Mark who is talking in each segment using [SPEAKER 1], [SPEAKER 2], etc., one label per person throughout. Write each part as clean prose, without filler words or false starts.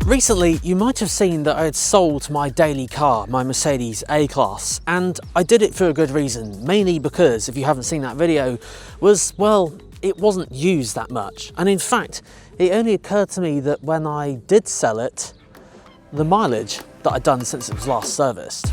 [SPEAKER 1] Recently, you might have seen that I had sold my daily car, my Mercedes A-Class, and I did it for a good reason, mainly because, if you haven't seen that video, well, it wasn't used that much. And in fact, it only occurred to me that when I did sell it, the mileage that I'd done since it was last serviced.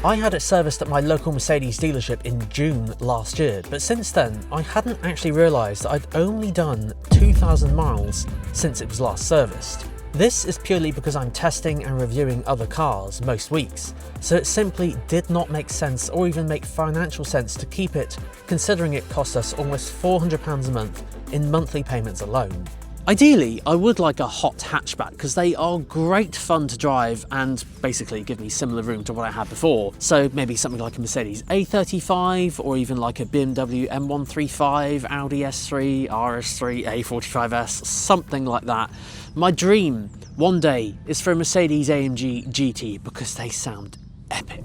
[SPEAKER 1] I had it serviced at my local Mercedes dealership in June last year, but since then I hadn't actually realised that I'd only done 2,000 miles since it was last serviced. This is purely because I'm testing and reviewing other cars most weeks, so it simply did not make sense or even make financial sense to keep it, considering it cost us almost £400 a month in monthly payments alone. Ideally, I would like a hot hatchback because they are great fun to drive and basically give me similar room to what I had before. So maybe something like a Mercedes A35 or even like a BMW M135, Audi S3, RS3, A45S, something like that. My dream one day is for a Mercedes AMG GT because they sound epic.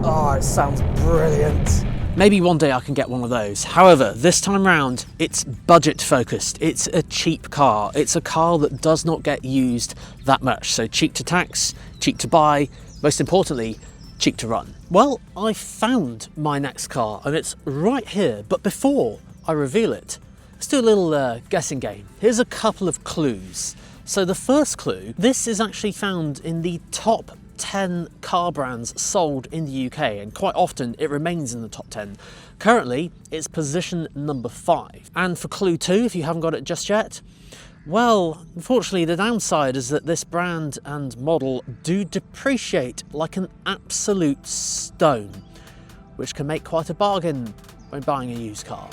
[SPEAKER 1] Oh, it sounds brilliant. Maybe one day I can get one of those. However, this time round, it's budget focused. It's a cheap car. It's a car that does not get used that much. So cheap to tax, cheap to buy, most importantly, cheap to run. Well, I found my next car and it's right here. But before I reveal it, let's do a little guessing game. Here's a couple of clues. So the first clue, this is actually found in the top 10 car brands sold in the UK, and quite often it remains in the top 10. Currently, it's position number 5. And for clue 2, if you haven't got it just yet, well, unfortunately the downside is that this brand and model do depreciate like an absolute stone, which can make quite a bargain when buying a used car.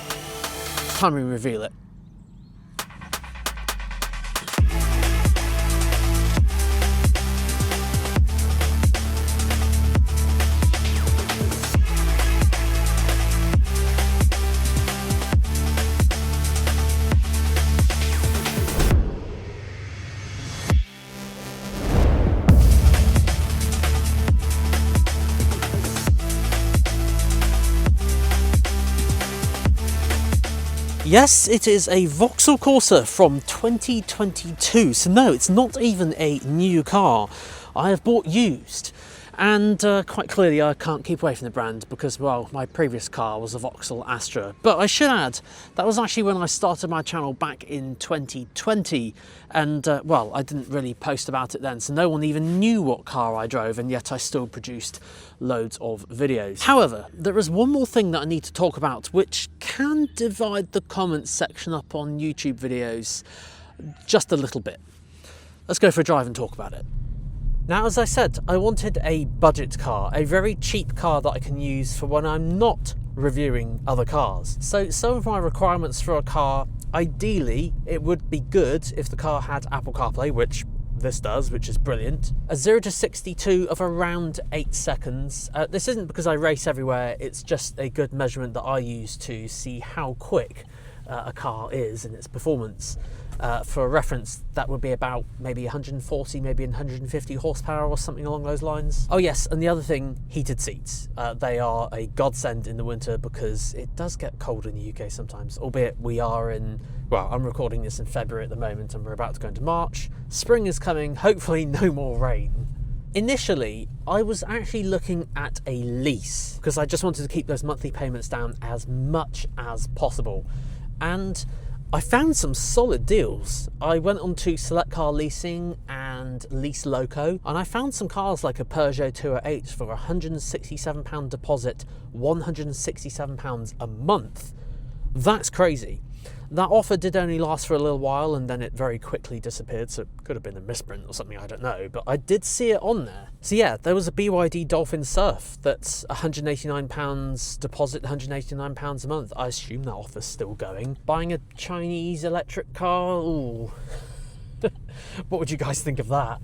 [SPEAKER 1] It's time we reveal it. Yes, it is a Vauxhall Corsa from 2022. So no, it's not even a new car. I have bought used. And quite clearly I can't keep away from the brand because, well, my previous car was a Vauxhall Astra. But I should add, that was actually when I started my channel back in 2020. And, well, I didn't really post about it then, so no one even knew what car I drove, and yet I still produced loads of videos. However, there is one more thing that I need to talk about, which can divide the comments section up on YouTube videos just a little bit. Let's go for a drive and talk about it. Now, as I said, I wanted a budget car, a very cheap car that I can use for when I'm not reviewing other cars. So some of my requirements for a car, ideally, it would be good if the car had Apple CarPlay, which this does, which is brilliant. A 0 to 62 of around 8 seconds. This isn't because I race everywhere, it's just a good measurement that I use to see how quick a car is in its performance. For reference, that would be about maybe 140, maybe 150 horsepower or something along those lines. Oh yes, and the other thing, heated seats. They are a godsend in the winter because it does get cold in the UK sometimes, albeit we are in, well, I'm recording this in February at the moment and we're about to go into March. Spring is coming, hopefully no more rain. Initially, I was actually looking at a lease because I just wanted to keep those monthly payments down as much as possible. And I found some solid deals. I went on to Select Car Leasing and Lease Loco, and I found some cars like a Peugeot 208 for £167 deposit, £167 a month. That's crazy. That offer did only last for a little while and then it very quickly disappeared, so it could have been a misprint or something, I don't know, but I did see it on there. So yeah, there was a BYD Dolphin Surf that's £189 deposit, £189 a month. I assume that offer's still going. Buying a Chinese electric car, ooh. What would you guys think of that?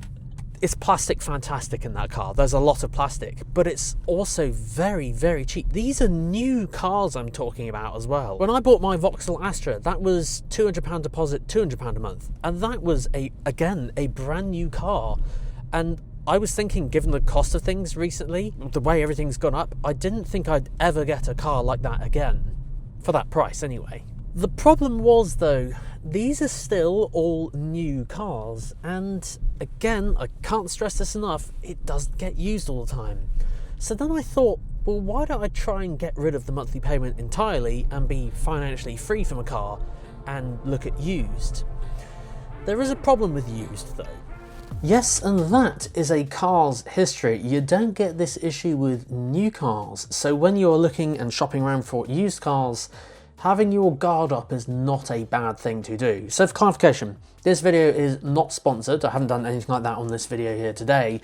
[SPEAKER 1] It's plastic fantastic in that car. There's a lot of plastic, but it's also very, very cheap. These are new cars I'm talking about as well. When I bought my Vauxhall Astra, that was £200 deposit, £200 a month. And that was, again, a brand new car. And I was thinking, given the cost of things recently, the way everything's gone up, I didn't think I'd ever get a car like that again. for that price anyway. The problem was though, these are still all new cars, and again, I can't stress this enough, it doesn't get used all the time. So then I thought, well, why don't I try and get rid of the monthly payment entirely and be financially free from a car and look at used? There is a problem with used though. Yes, and that is a car's history. You don't get this issue with new cars. So when you're looking and shopping around for used cars, having your guard up is not a bad thing to do. So for clarification, this video is not sponsored. I haven't done anything like that on this video here today,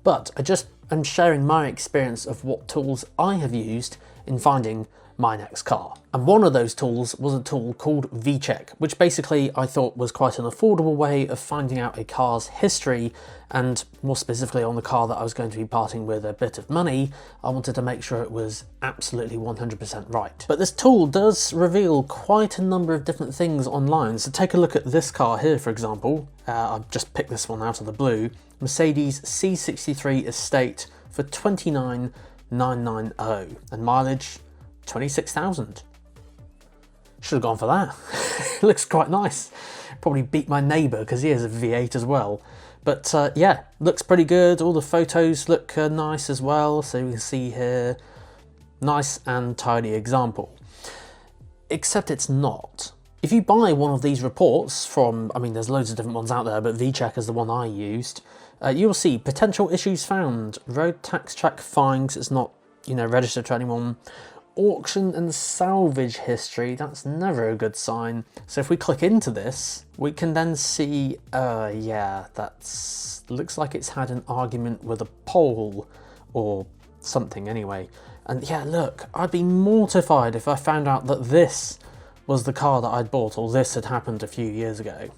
[SPEAKER 1] but I just am sharing my experience of what tools I have used in finding my next car. And one of those tools was a tool called VCheck, which basically I thought was quite an affordable way of finding out a car's history, and more specifically on the car that I was going to be parting with a bit of money, I wanted to make sure it was absolutely 100% right. But this tool does reveal quite a number of different things online. So take a look at this car here, for example. I've just picked this one out of the blue. Mercedes C63 Estate for $29,990 and mileage 26,000. Should have gone for that. It looks quite nice. Probably beat my neighbour because he has a V8 as well. But yeah, looks pretty good. All the photos look nice as well. So you can see here, nice and tidy example. Except it's not. If you buy one of these reports from, I mean, there's loads of different ones out there, but VCheck is the one I used. You'll see potential issues found, road tax track fines, it's not, registered to anyone. Auction and salvage history, that's never a good sign. So if we click into this, we can then see, yeah, that's looks like it's had an argument with a pole or something anyway. And yeah, look, I'd be mortified if I found out that this was the car that I'd bought, or this had happened a few years ago.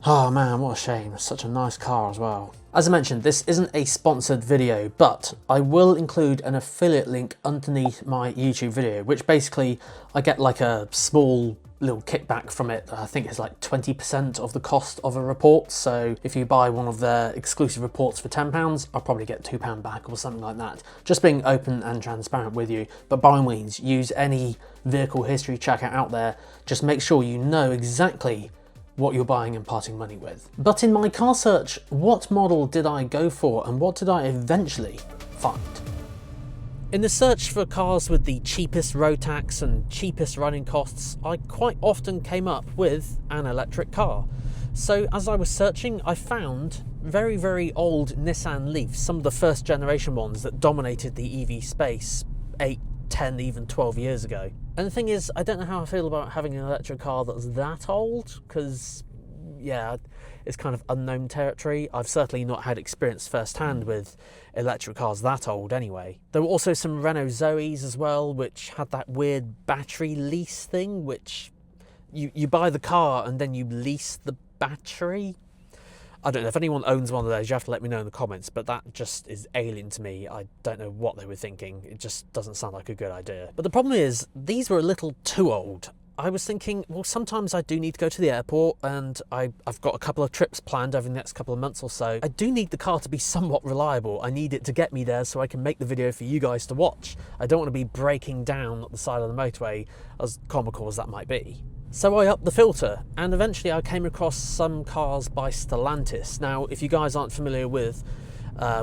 [SPEAKER 1] Oh man, what a shame. Such a nice car as well. As I mentioned, this isn't a sponsored video, but I will include an affiliate link underneath my YouTube video, which basically I get like a small little kickback from it. I think it's like 20% of the cost of a report. So if you buy one of their exclusive reports for £10, I'll probably get £2 back or something like that. Just being open and transparent with you. But by all means, use any vehicle history checker out there. Just make sure you know exactly what you're buying and parting money with. But in my car search, what model did I go for and what did I eventually find? In the search for cars with the cheapest road tax and cheapest running costs, I quite often came up with an electric car. So as I was searching, I found very, very old Nissan Leafs, some of the first generation ones that dominated the EV space 8, 10, even 12 years ago. And the thing is, I don't know how I feel about having an electric car that's that old, because, yeah, it's kind of unknown territory. I've certainly not had experience firsthand with electric cars that old anyway. There were also some Renault Zoes as well, which had that weird battery lease thing, which you buy the car and then you lease the battery. I don't know, if anyone owns one of those, you have to let me know in the comments, but that just is alien to me. I don't know what they were thinking. It just doesn't sound like a good idea. But the problem is, these were a little too old. I was thinking, well, sometimes I do need to go to the airport, and I've got a couple of trips planned over the next couple of months or so. I do need the car to be somewhat reliable. I need it to get me there so I can make the video for you guys to watch. I don't want to be breaking down at the side of the motorway, as comical as that might be. So I upped the filter, and eventually I came across some cars by Stellantis. Now, if you guys aren't familiar with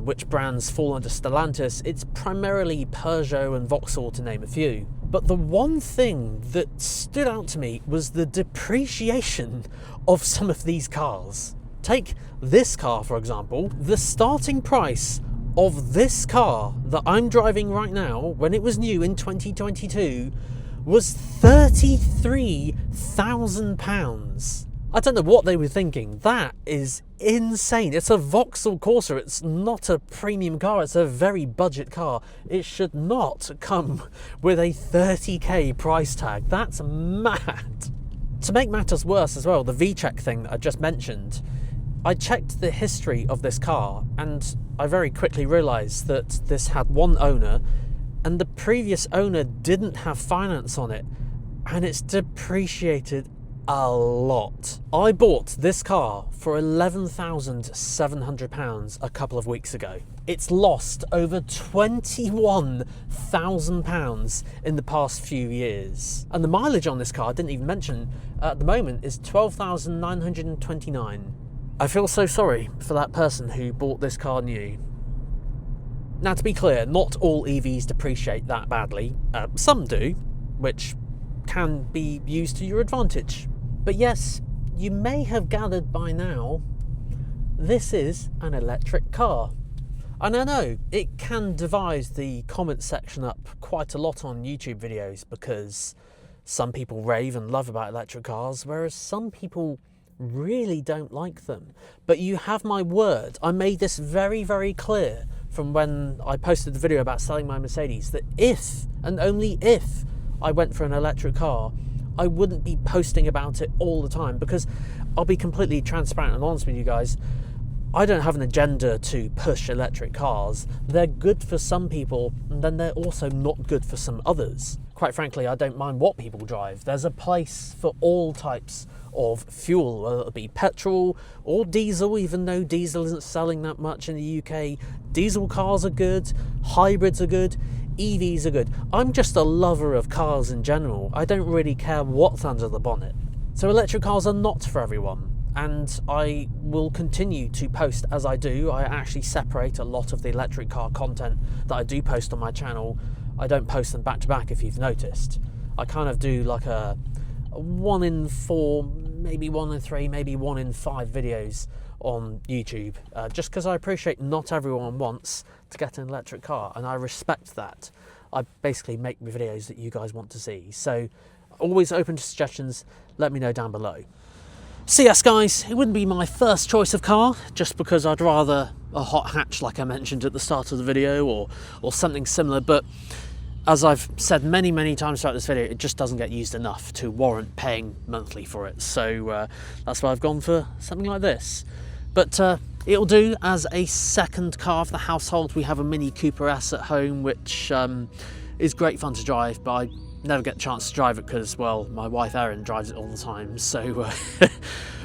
[SPEAKER 1] which brands fall under Stellantis, it's primarily Peugeot and Vauxhall, to name a few. But the one thing that stood out to me was the depreciation of some of these cars. Take this car, for example. The starting price of this car that I'm driving right now, when it was new in 2022, was £33,000. I don't know what they were thinking. That is insane. It's a Vauxhall Corsa. It's not a premium car. It's a very budget car. It should not come with a 30k price tag. That's mad. To make matters worse as well, the VCheck thing that I just mentioned, I checked the history of this car and I very quickly realised that this had one owner, and the previous owner didn't have finance on it, and it's depreciated a lot. I bought this car for £11,700 a couple of weeks ago. It's lost over £21,000 in the past few years. And the mileage on this car, I didn't even mention, at the moment is 12,929. I feel so sorry for that person who bought this car new. Now, to be clear, not all EVs depreciate that badly. Some do, which can be used to your advantage. But yes, you may have gathered by now, this is an electric car. And I know it can divide the comment section up quite a lot on YouTube videos because some people rave and love about electric cars, whereas some people really don't like them. But you have my word, I made this very, very clear from when I posted the video about selling my Mercedes, that if, and only if, I went for an electric car, I wouldn't be posting about it all the time, because I'll be completely transparent and honest with you guys, I don't have an agenda to push electric cars. They're good for some people, and then they're also not good for some others. Quite frankly, I don't mind what people drive. There's a place for all types of fuel, whether it be petrol or diesel, even though diesel isn't selling that much in the UK. Diesel cars are good, hybrids are good, EVs are good. I'm just a lover of cars in general. I don't really care what's under the bonnet. So electric cars are not for everyone. And I will continue to post as I do. I actually separate a lot of the electric car content that I do post on my channel. I don't post them back to back, if you've noticed. I kind of do like a 1 in 4, maybe 1 in 3, maybe 1 in 5 videos on YouTube, just because I appreciate not everyone wants to get an electric car, and I respect that. I basically make videos that you guys want to see. So always open to suggestions, let me know down below. So yes guys, it wouldn't be my first choice of car, just because I'd rather a hot hatch like I mentioned at the start of the video, or something similar, but as I've said many times throughout this video, it just doesn't get used enough to warrant paying monthly for it. So that's why I've gone for something like this. But it'll do as a second car for the household. We have a Mini Cooper S at home, which is great fun to drive, but I never get a chance to drive it because, well, my wife Erin drives it all the time, so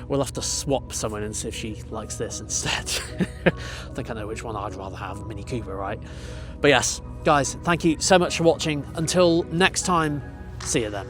[SPEAKER 1] we'll have to swap someone and see if she likes this instead. I think I know which one I'd rather have, Mini Cooper, right? But yes, guys, thank you so much for watching. Until next time, see you then.